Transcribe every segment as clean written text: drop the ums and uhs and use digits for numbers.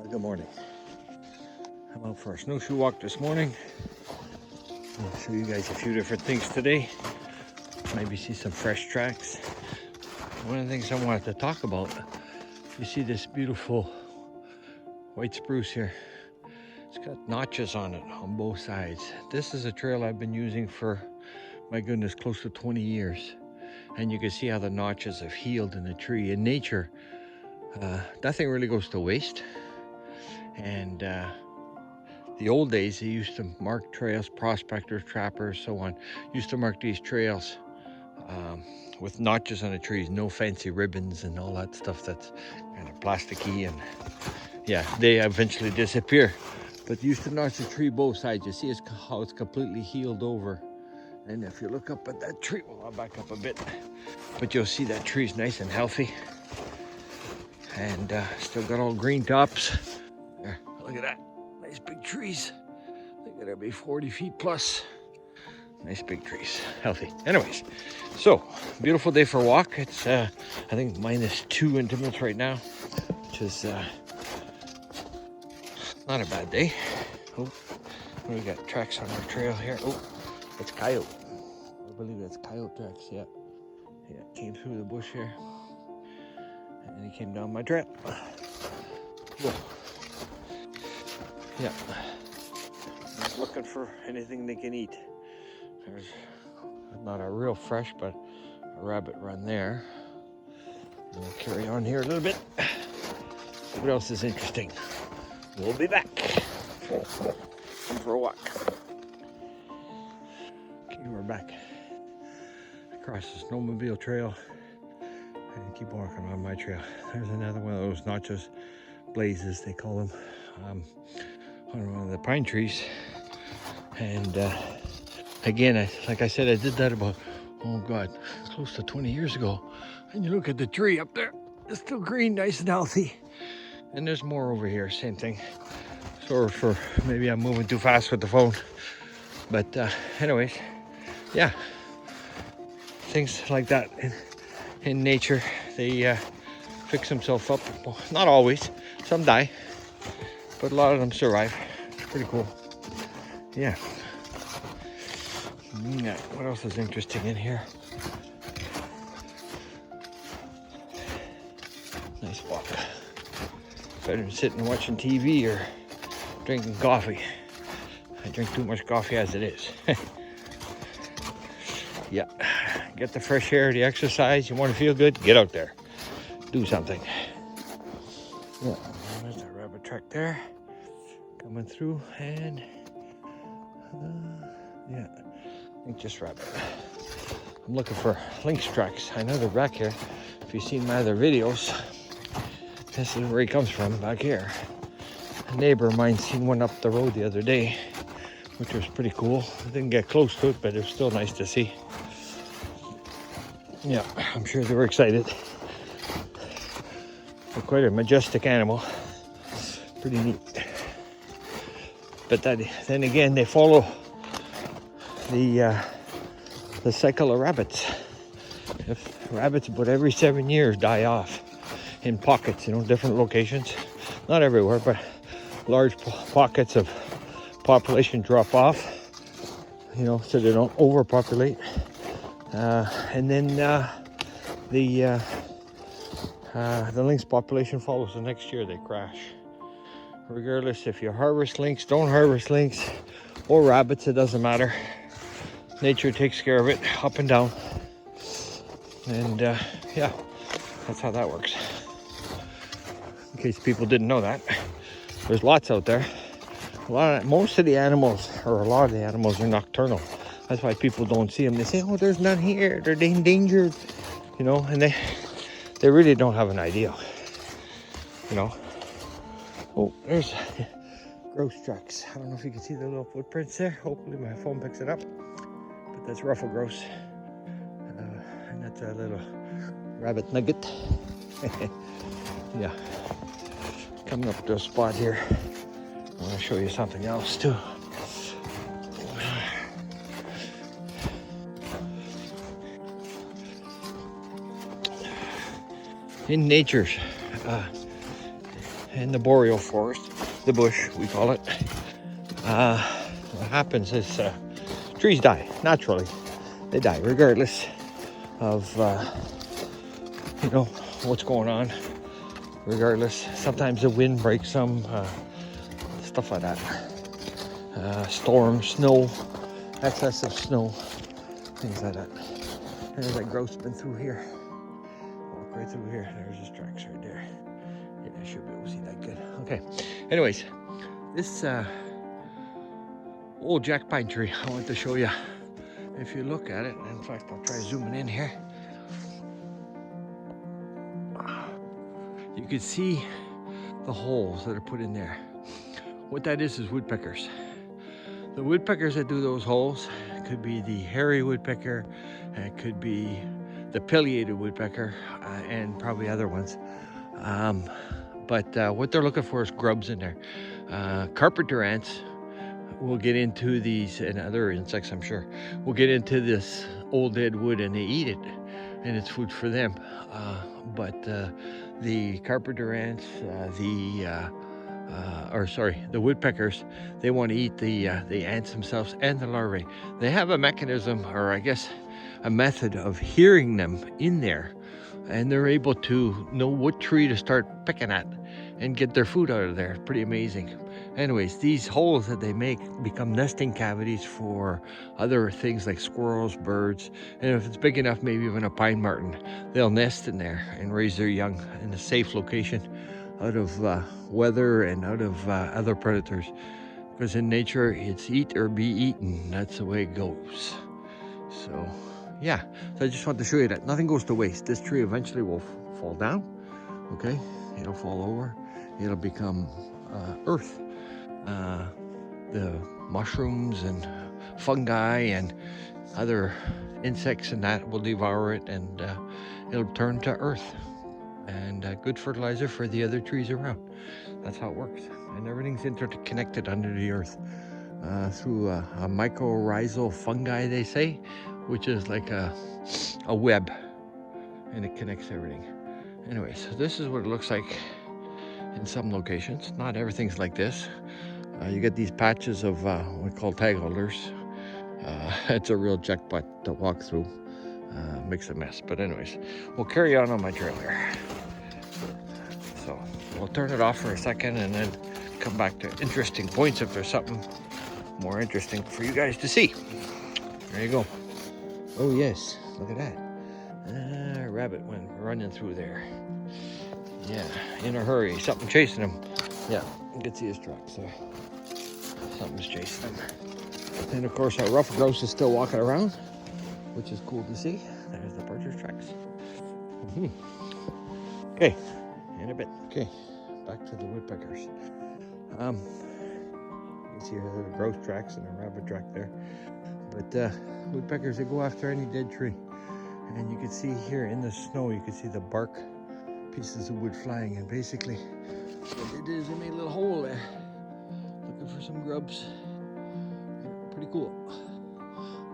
Good morning. I'm out for a snowshoe walk this morning. I'll show you guys a few different things today. Maybe see some fresh tracks. One of the things I wanted to talk about, you see this beautiful white spruce here. It's got notches on it on both sides. This is a trail I've been using for, my goodness, close to 20 years. And you can see how the notches have healed in the tree. In nature, nothing really goes to waste. And the old days, they used to mark trails, prospectors, trappers, so on, used to mark these trails with notches on the trees, no fancy ribbons and all that stuff that's kind of plasticky, and yeah, they eventually disappear. But used to notch the tree both sides. You see how it's completely healed over. And if you look up at that tree, well, I'll back up a bit, but you'll see that tree's nice and healthy. And still got all green tops. There, look at that. Nice big trees. I think they'll be 40 feet plus. Nice big trees, healthy. Anyways, so beautiful day for a walk. It's I think -2 intimates right now, which is not a bad day. Oh, we got tracks on our trail here. Oh, it's coyote. I believe that's coyote tracks. Yeah, came through the bush here, and he came down my trail. Whoa. Yeah, just looking for anything they can eat. There's not a real fresh, but a rabbit run there. And we'll carry on here a little bit. What else is interesting? We'll be back. Come for a walk. Okay, we're back across the snowmobile trail and keep walking on my trail. There's another one of those notches, blazes they call them, on one of the pine trees. And again, like I said, I did that about, oh God, close to 20 years ago. And you look at the tree up there, it's still green, nice and healthy. And there's more over here, same thing. Sorry for, maybe I'm moving too fast with the phone. But anyways, yeah. Things like that in nature, they fix themselves up. Well, not always, some die, but a lot of them survive. It's pretty cool. Yeah. Yeah, what else is interesting in here? Nice walk. Better than sitting watching TV or drinking coffee. I drink too much coffee as it is. Yeah, get the fresh air, the exercise. You want to feel good? Get out there. Do something. Yeah, there's a rabbit track there. Coming through, and yeah. I think just rabbit. I'm looking for lynx tracks. I know they're back here. If you've seen my other videos, this is where he comes from, back here. A neighbor of mine seen one up the road the other day, which was pretty cool. I didn't get close to it, but it was still nice to see. Yeah, I'm sure they were excited. They're quite a majestic animal. Pretty neat. But then again, they follow the cycle of rabbits. If rabbits about every 7 years die off in pockets, different locations, not everywhere, but large pockets of population drop off, so they don't overpopulate, and then the lynx population follows the next year. They crash. Regardless if you harvest lynx, don't harvest lynx, or rabbits, it doesn't matter. Nature takes care of it, up and down. And yeah, that's how that works. In case people didn't know that, there's lots out there. Most of the animals, or a lot of the animals, are nocturnal. That's why people don't see them. They say, "Oh, there's none here. They're endangered," and they really don't have an idea. Oh, there's grouse tracks. I don't know if you can see the little footprints there. Hopefully my phone picks it up. But that's ruffle grouse. And that's a little rabbit nugget. Yeah. Coming up to a spot here. I want to show you something else too. In nature, in the boreal forest, the bush we call it, what happens is trees die naturally. They die regardless of you know what's going on. Regardless, sometimes the wind breaks them, stuff like that. Storms, snow, excessive snow, things like that. There's that growth's been through here. Walk right through here. There's his tracks right there. Yeah, I should be able to see that good. Okay. Anyways, this old jack pine tree I want to show you. If you look at it, in fact, I'll try zooming in here. You can see the holes that are put in there. What that is woodpeckers. The woodpeckers that do those holes could be the hairy woodpecker, it could be the pileated woodpecker, and probably other ones. But what they're looking for is grubs in there. Carpenter ants will get into these, and other insects I'm sure, will get into this old dead wood and they eat it, and it's food for them. But the carpenter ants, the woodpeckers, they want to eat the ants themselves and the larvae. They have a mechanism, or I guess a method of hearing them in there, and they're able to know what tree to start picking at and get their food out of there. Pretty amazing. Anyways, these holes that they make become nesting cavities for other things like squirrels, birds, and if it's big enough, maybe even a pine marten, they'll nest in there and raise their young in a safe location out of weather and out of other predators. Because in nature, it's eat or be eaten. That's the way it goes. So, yeah. So I just want to show you that nothing goes to waste. This tree eventually will fall down. Okay? It'll fall over. It'll become earth. The mushrooms and fungi and other insects and that will devour it, and it'll turn to earth and good fertilizer for the other trees around. That's how it works, and everything's interconnected under the earth through a mycorrhizal fungi, they say, which is like a web, and it connects everything. Anyway, so this is what it looks like in some locations. Not everything's like this. You get these patches of what we call tag holders. It's a real jackpot to walk through. Makes a mess. But anyways, we'll carry on my trail here. So we'll turn it off for a second and then come back to interesting points if there's something more interesting for you guys to see. There you go. Oh yes, look at that. A rabbit went running through there. Yeah, in a hurry. Something chasing him. Yeah, you can see his tracks there. Something's chasing him. And of course, our rough grouse is still walking around, which is cool to see. There's the partridge tracks. Okay, in a bit. Okay, back to the woodpeckers. You can see the grouse tracks and a rabbit track there. But woodpeckers, they go after any dead tree. And you can see here in the snow, you can see the bark pieces of wood flying, and basically what they did is they made a little hole there looking for some grubs. Yeah, pretty cool.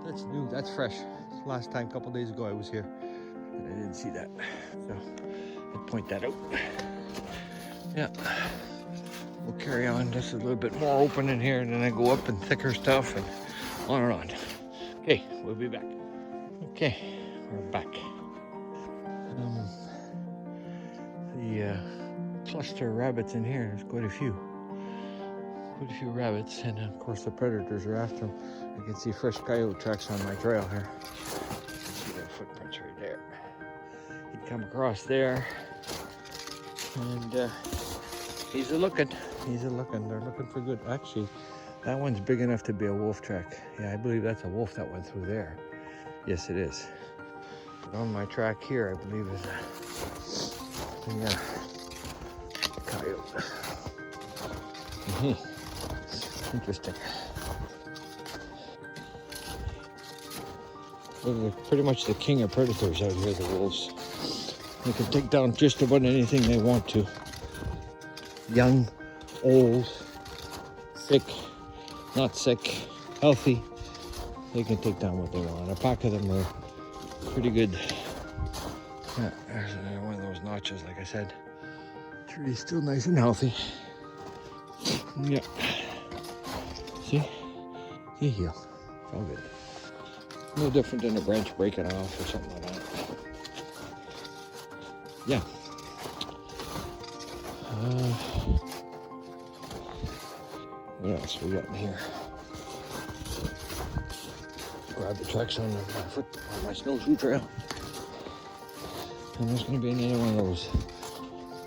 That's new, that's fresh. Last time, a couple days ago, I was here and I didn't see that, so I'd point that out. Yeah, we'll carry on just a little bit more open in here, and then I go up and thicker stuff and on. Okay, we'll be back. Okay, we're back. The cluster of rabbits in here, there's quite a few rabbits, and of course the predators are after them. You can see fresh coyote tracks on my trail here. You can see their footprints right there. He'd come across there, and he's a looking. They're looking for good. Actually, that one's big enough to be a wolf track. Yeah, I believe that's a wolf that went through there. Yes, it is. But on my track here, I believe is a coyote. Interesting. They're pretty much the king of predators out here, the wolves. They can take down just about anything they want to. Young, old, sick, not sick, healthy. They can take down what they want. A pack of them are pretty good. Yeah, there's another one of those notches, like I said. Tree's still nice and healthy. Yeah. See? He healed. It's all good. No different than a branch breaking off or something like that. Yeah. What else we got in here? Grab the tracks on my snowshoe trail. And there's going to be another one of those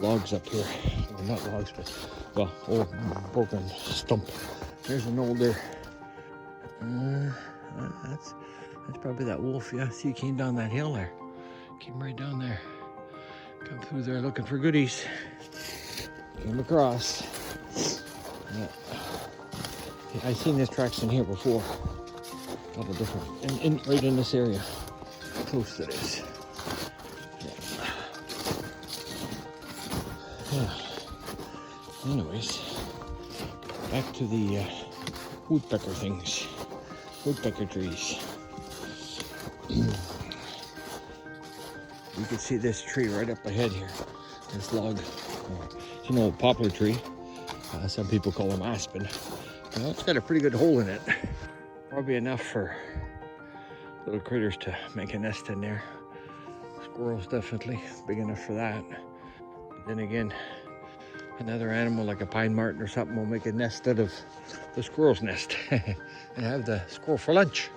logs up here. Well, not logs, but, well, old broken stump. There's an older, that's probably that wolf. Yeah, see, he came down that hill there. Came right down there. Come through there looking for goodies. Came across. Yeah. I've seen his tracks in here before. A couple different, and right in this area, close to this. Yeah. Anyways, back to the woodpecker things, woodpecker trees. You can see this tree right up ahead here. This log, it's an old poplar tree. Some people call them aspen. Well, it's got a pretty good hole in it. Probably enough for little critters to make a nest in there. Squirrels definitely big enough for that. But then again, another animal like a pine marten or something will make a nest out of the squirrel's nest and have the squirrel for lunch.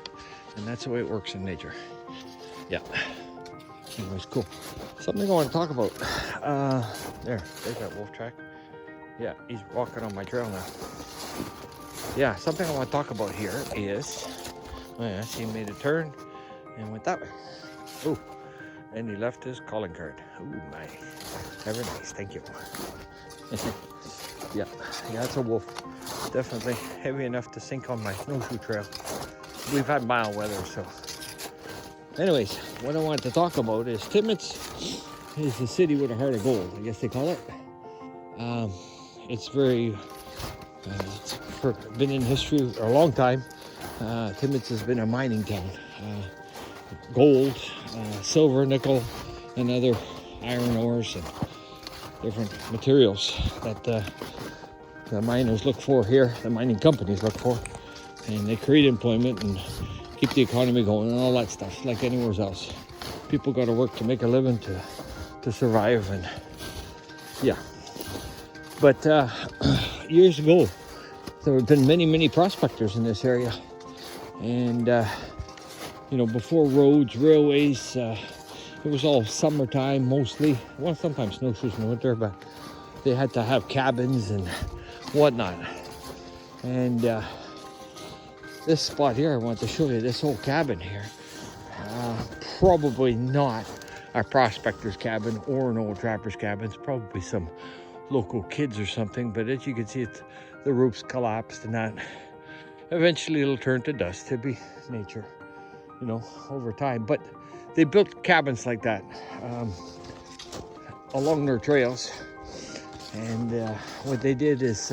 And that's the way it works in nature. Yeah. Anyways, cool. Something I want to talk about. There's that wolf track. Yeah, he's walking on my trail now. Yeah, something I want to talk about here is, oh yeah, he made a turn and went that way. Oh, and he left his calling card. Oh my, very nice, thank you. Yeah, that's a wolf. Definitely heavy enough to sink on my snowshoe trail. We've had mild weather, so. Anyways, what I wanted to talk about is Timmins is the city with a heart of gold, I guess they call it. It's very, it's been in history a long time. Timmins has been a mining town. Gold, silver, nickel, and other iron ores and different materials that the miners look for here, the mining companies look for. And they create employment and keep the economy going and all that stuff, like anywhere else. People got to work to make a living to survive, and yeah. But years ago, there have been many prospectors in this area, and you know, before roads, railways, it was all summertime mostly. Well, sometimes snowshoes in the winter, but they had to have cabins and whatnot. And this spot here, I want to show you this whole cabin here. Probably not a prospector's cabin or an old trapper's cabin. It's probably some local kids or something, but as you can see, the roof's collapsed and that. Eventually it'll turn to dust. It'll be nature, you know, over time. But they built cabins like that along their trails, and what they did is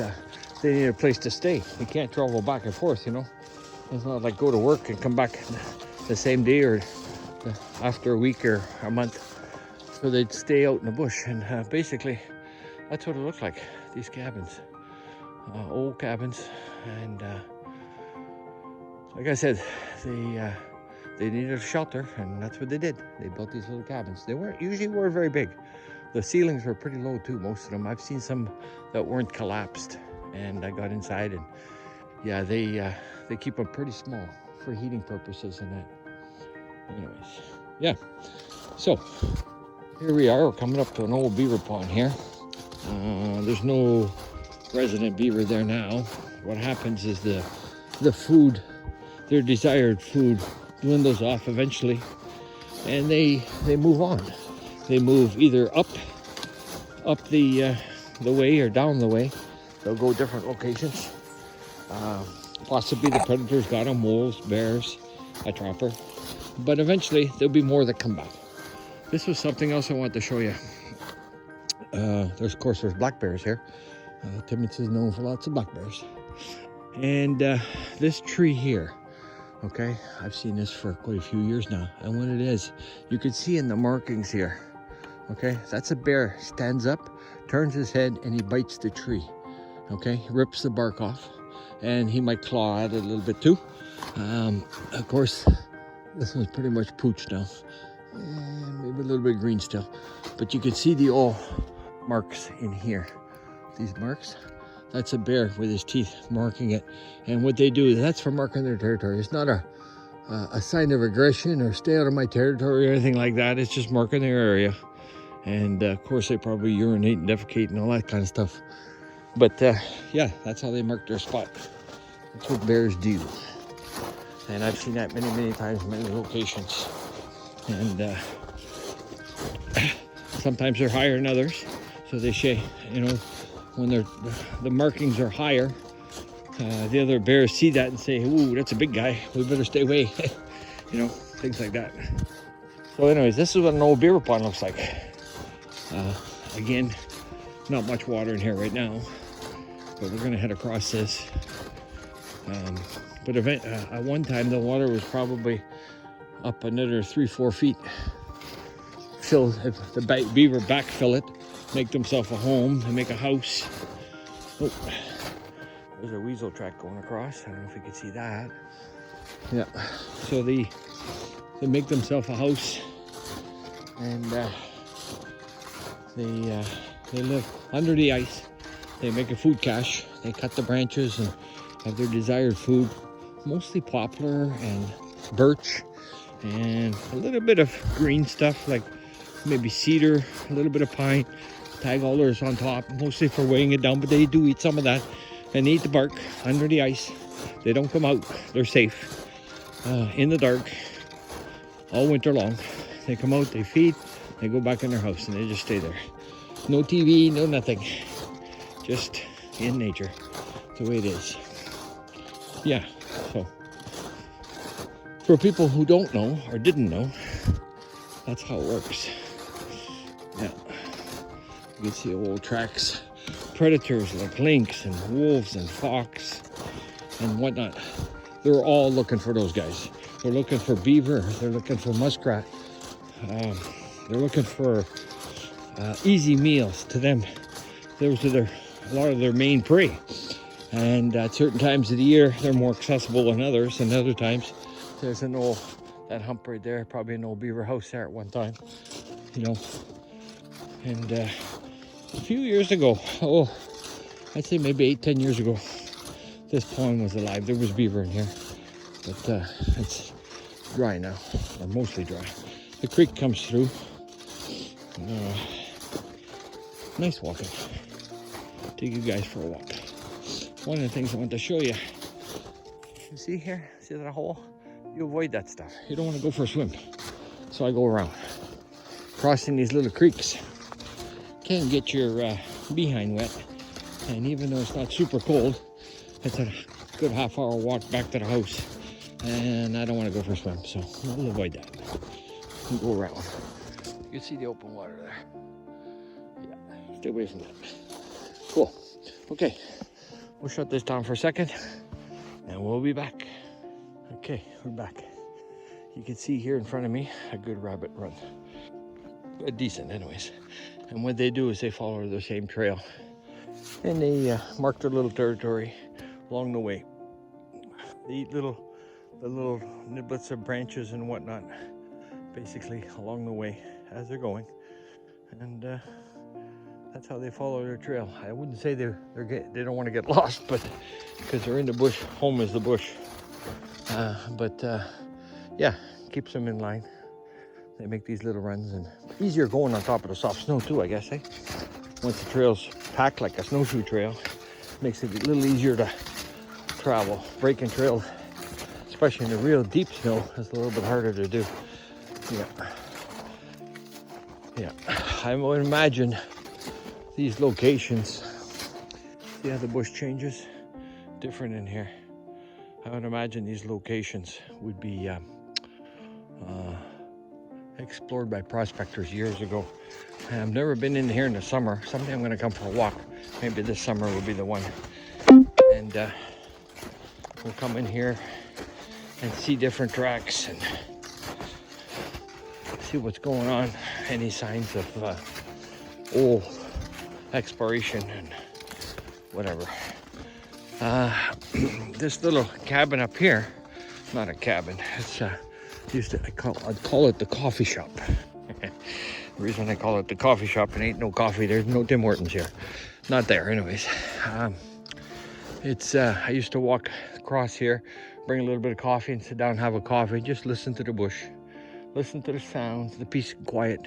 they needed a place to stay. You can't travel back and forth, you know. It's not like go to work and come back the same day or after a week or a month. So they'd stay out in the bush, and basically that's what it looked like, these cabins. Old cabins, and like I said, they needed a shelter, and that's what they did. They built these little cabins. They weren't very big. The ceilings were pretty low too, most of them. I've seen some that weren't collapsed, and I got inside, and yeah, they keep them pretty small for heating purposes and that. Anyways, yeah. So here we are. We're coming up to an old beaver pond here. There's no resident beaver there now. What happens is the food, their desired food, dwindles off eventually, and they move on. They move either up the way or down the way. They'll go different locations. Possibly the predators got them, wolves, bears, a trapper, but eventually there'll be more that come back. This was something else I wanted to show you. There's black bears here. Timmins is known for lots of black bears. And this tree here, okay, I've seen this for quite a few years now. And what it is, you can see in the markings here, okay, that's a bear, stands up, turns his head and he bites the tree. Okay, rips the bark off, and he might claw at it a little bit too. Of course, this one's pretty much pooched now. Maybe a little bit green still, but you can see the old marks in here. These marks, that's a bear with his teeth marking it. And what they do, that's for marking their territory. It's not a sign of aggression or stay out of my territory or anything like that. It's just marking their area. And of course, they probably urinate and defecate and all that kind of stuff. But yeah, that's how they mark their spot. That's what bears do. And I've seen that many times, many locations. And sometimes they're higher than others. So they say, you know, when the markings are higher, the other bears see that and say, ooh, that's a big guy. We better stay away. You know, things like that. So anyways, this is what an old beaver pond looks like. Again, not much water in here right now, but we're gonna head across this. But at one time, the water was probably up another 3-4 feet. Fill the beaver backfill it, make themselves a home, and make a house. Oh, there's a weasel track going across. I don't know if you can see that. Yeah. So they make themselves a house, and they live under the ice. They make a food cache. They cut the branches and have their desired food. Mostly poplar and birch and a little bit of green stuff like maybe cedar, a little bit of pine, tag alders on top, mostly for weighing it down, but they do eat some of that and eat the bark under the ice. They don't come out. They're safe in the dark all winter long. They come out, they feed, they go back in their house, and they just stay there. No TV, no nothing. Just in nature, the way it is. Yeah, so for people who don't know or didn't know, that's how it works. Yeah, you can see old tracks. Predators like lynx and wolves and fox and whatnot. They're all looking for those guys. They're looking for beaver. They're looking for muskrat. They're looking for easy meals. To them, those are a lot of their main prey. And at certain times of the year, they're more accessible than others. And other times, there's that hump right there, probably an old beaver house there at one time, you know. And a few years ago, I'd say maybe 8-10 years ago, this pond was alive. There was beaver in here, but it's dry now, or mostly dry. The creek comes through. Nice walking. Take you guys for a walk. One of the things I want to show you, you see here, see that hole? You avoid that stuff. You don't want to go for a swim. So I go around, crossing these little creeks. Can't get your behind wet. And even though it's not super cold, it's a good half-hour walk back to the house. And I don't want to go for a swim, so we'll avoid that. We'll go around. You can see the open water there. Yeah, stay away from that. Cool. Okay. We'll shut this down for a second and we'll be back. Okay, we're back. You can see here in front of me a good rabbit run. Decent anyways. And what they do is they follow the same trail and they mark their little territory along the way. They eat the little niblets of branches and whatnot basically along the way as they're going. And that's how they follow their trail. I wouldn't say they don't want to get lost, but because they're in the bush, home is the bush. Yeah, keeps them in line. They make these little runs, and easier going on top of the soft snow too, I guess, eh? Once the trail's packed like a snowshoe trail, makes it a little easier to travel. Breaking trails, especially in the real deep snow, is a little bit harder to do. Yeah, I would imagine these locations, see how the bush changes? Different in here. I would imagine these locations would be explored by prospectors years ago. I've never been in here in the summer. Someday I'm going to come for a walk. Maybe this summer will be the one. And we'll come in here and see different tracks and see what's going on. Any signs of old exploration and whatever. This little cabin up here, not a cabin, it's I'd call it the coffee shop. The reason I call it the coffee shop, and ain't no coffee, there's no Tim Hortons here. Not there, anyways. I used to walk across here, bring a little bit of coffee and sit down, have a coffee, just listen to the bush, listen to the sounds, the peace and quiet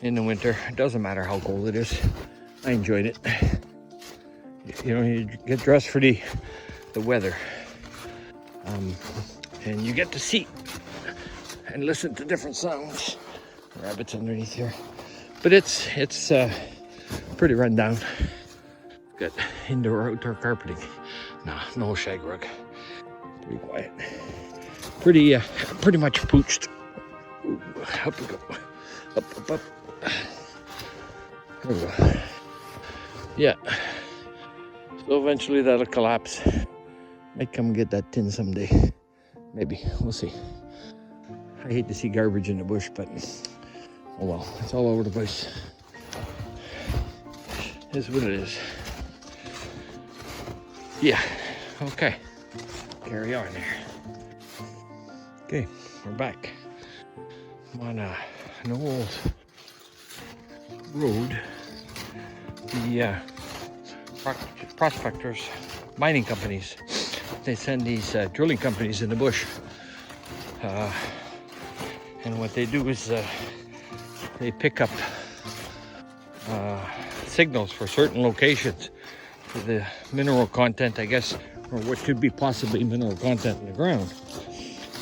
in the winter. It doesn't matter how cold it is. I enjoyed it. You know, you get dressed for the weather. And you get to see and listen to different sounds. Rabbits underneath here. But it's pretty run down. Got indoor outdoor carpeting. No shag rug. Pretty quiet. Pretty much pooched. Ooh, up we go. Up. There we go. Yeah. So eventually that'll collapse. Might come get that tin someday. Maybe. We'll see. I hate to see garbage in the bush, but oh well. It's all over the place. It's what it is. Yeah. Okay. Carry on there. Okay. We're back. I'm on an old road. The prospectors, mining companies, they send these drilling companies in the bush. And what they do is they pick up signals for certain locations for the mineral content, I guess, or what could be possibly mineral content in the ground.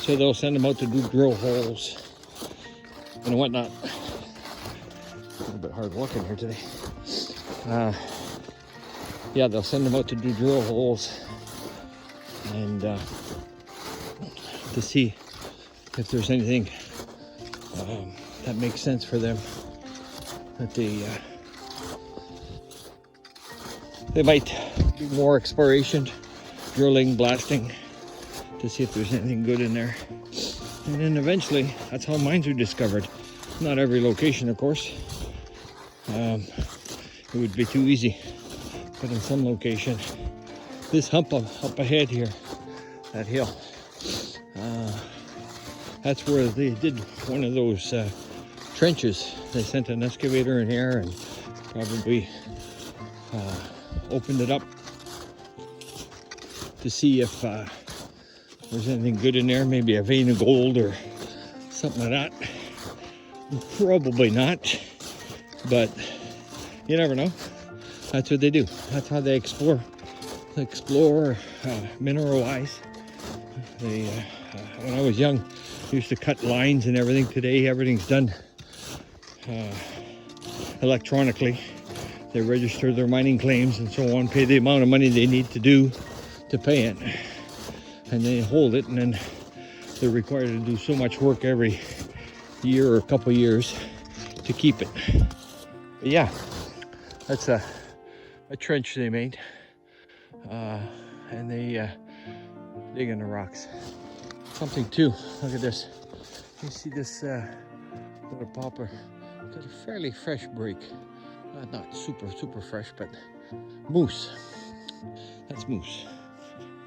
So they'll send them out to do drill holes and whatnot. A little bit hard work in here today. Yeah, they'll send them out to do drill holes and to see if there's anything that makes sense for them, that they might do more exploration, drilling, blasting, to see if there's anything good in there. And then eventually, that's how mines are discovered. Not every location, of course. It would be too easy. But in some location, this hump up ahead here, that hill, that's where they did one of those trenches. They sent an excavator in here and probably opened it up to see if there's anything good in there, maybe a vein of gold or something like that. Probably not, but you never know. That's what they do. That's how they explore mineral-wise. They, when I was young, used to cut lines and everything. Today, everything's done electronically. They register their mining claims and so on, pay the amount of money they need to do to pay it, and they hold it, and then they're required to do so much work every year or a couple years to keep it. But yeah, that's a trench they made, and they dig in the rocks. Something too, look at this. You see this little popper, got a fairly fresh break. Not super fresh, but moose. That's moose.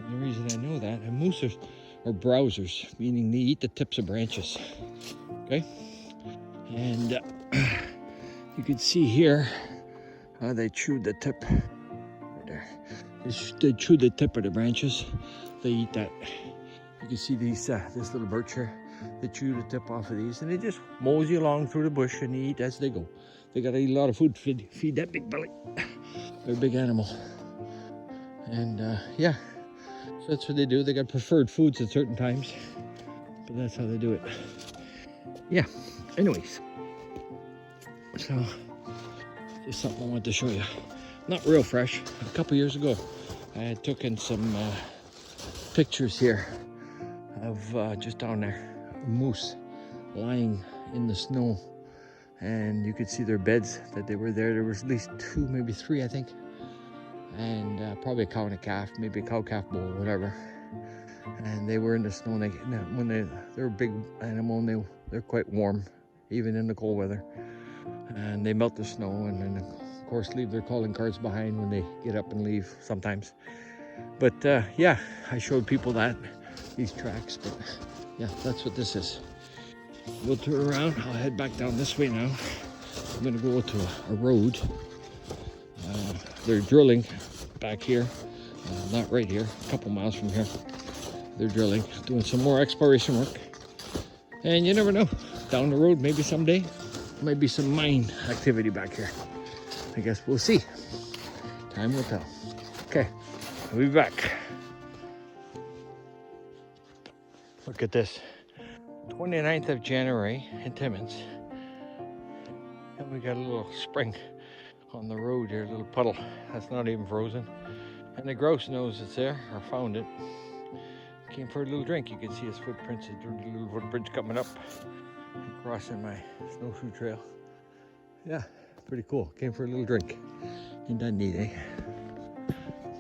And the reason I know that, and moose are browsers, meaning they eat the tips of branches. Okay? And you can see here how they chewed the tip. Right there. They chew the tip of the branches. They eat that. You can see these this little birch here. They chew the tip off of these, and they just mosey along through the bush and eat as they go. They gotta eat a lot of food to feed that big belly. They're a big animal. And yeah, so that's what they do. They got preferred foods at certain times, but that's how they do it. Yeah, anyways. So, just something I wanted to show you. Not real fresh. A couple years ago, I had taken some pictures here of just down there, a moose lying in the snow. And you could see their beds, that they were there. There was at least 2, maybe 3, I think. And probably a cow and a calf, maybe a cow-calf bull, whatever. And they were in the snow. And they're a big animal, and they're quite warm, even in the cold weather. And they melt the snow, and then of course, leave their calling cards behind when they get up and leave sometimes. But yeah, I showed people these tracks, but yeah, that's what this is. We'll turn around. I'll head back down this way now. I'm gonna go to a road. They're drilling back here, not right here, a couple miles from here. They're drilling, doing some more exploration work. And you never know, down the road, maybe someday, might be some mine activity back here. I guess we'll see. Time will tell. Okay, I'll be back. Look at this. 29th of January in Timmins. And we got a little spring on the road here, a little puddle that's not even frozen. And the grouse knows it's there, or found it. Came for a little drink. You can see his footprints, his little footprints coming up and crossing my snowshoe trail. Yeah, pretty cool. Came for a little drink. Ain't that neat, eh?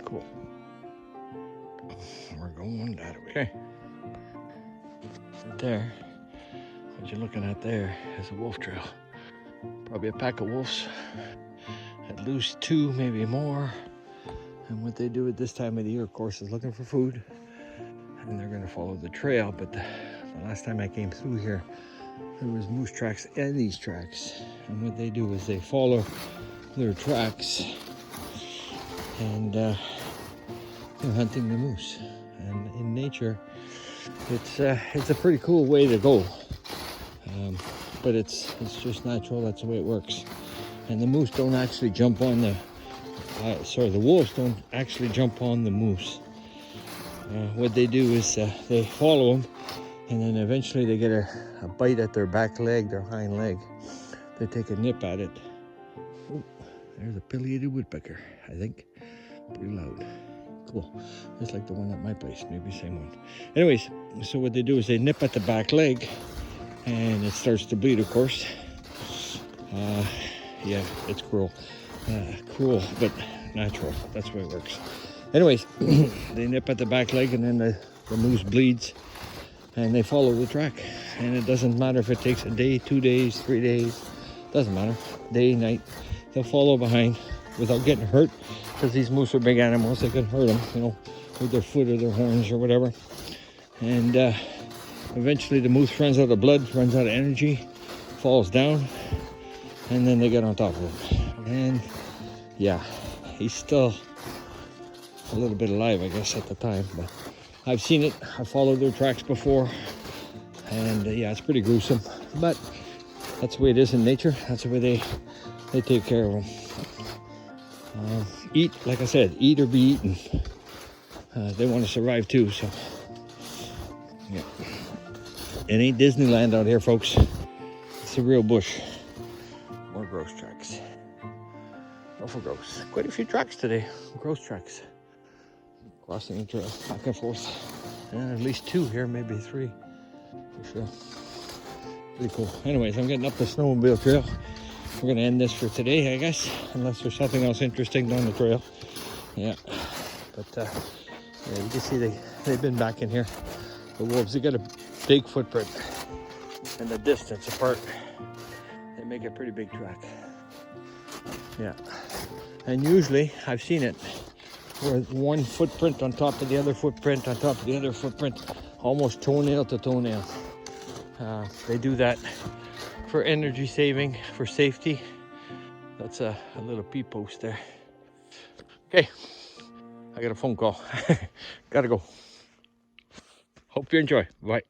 Cool. We're going that way. Okay. Right there, what you're looking at there is a wolf trail. Probably a pack of wolves. At least 2, maybe more. And what they do at this time of the year, of course, is looking for food. And they're going to follow the trail. But the last time I came through here, there was moose tracks and these tracks. And what they do is they follow their tracks and they're hunting the moose. And in nature, it's a pretty cool way to go. But it's just natural. That's the way it works. And the moose don't actually jump on the wolves don't actually jump on the moose. What they do is they follow them, and then eventually they get a bite at their back leg, their hind leg. They take a nip at it. Ooh, there's a pileated woodpecker, I think. Pretty loud. Cool. Just like the one at my place, maybe same one. Anyways, so what they do is they nip at the back leg, and it starts to bleed, of course. Yeah, it's cruel. Cruel, but natural. That's the way it works. Anyways, they nip at the back leg, and then the moose bleeds, and they follow the track. And it doesn't matter if it takes a day, 2 days, 3 days. Doesn't matter. Day, night. They'll follow behind without getting hurt, because these moose are big animals. They can hurt them, with their foot or their horns or whatever. And eventually the moose runs out of blood, runs out of energy, falls down, and then they get on top of him. And yeah, he's still a little bit alive, I guess, at the time. But I've seen it. I followed their tracks before. And yeah, it's pretty gruesome. But that's the way it is in nature. That's the way they take care of them. Eat, like I said, eat or be eaten. They want to survive too, so yeah. It ain't Disneyland out here, folks. It's a real bush. More grouse tracks. Awful grouse. Quite a few tracks today. Grouse tracks. Crossing the trail, back and forth. And at least 2 here, maybe 3. For sure. Pretty cool. Anyways, I'm getting up the snowmobile trail. We're going to end this for today, I guess. Unless there's something else interesting down the trail. Yeah. But yeah, you can see they've been back in here. The wolves, they got a big footprint. And the distance apart, they make a pretty big track. Yeah. And usually, I've seen it, where one footprint on top of the other footprint on top of the other footprint, almost toenail to toenail. They do that for energy saving, for safety. That's a little pea post there. Okay, I got a phone call. Gotta go. Hope you enjoy. Bye.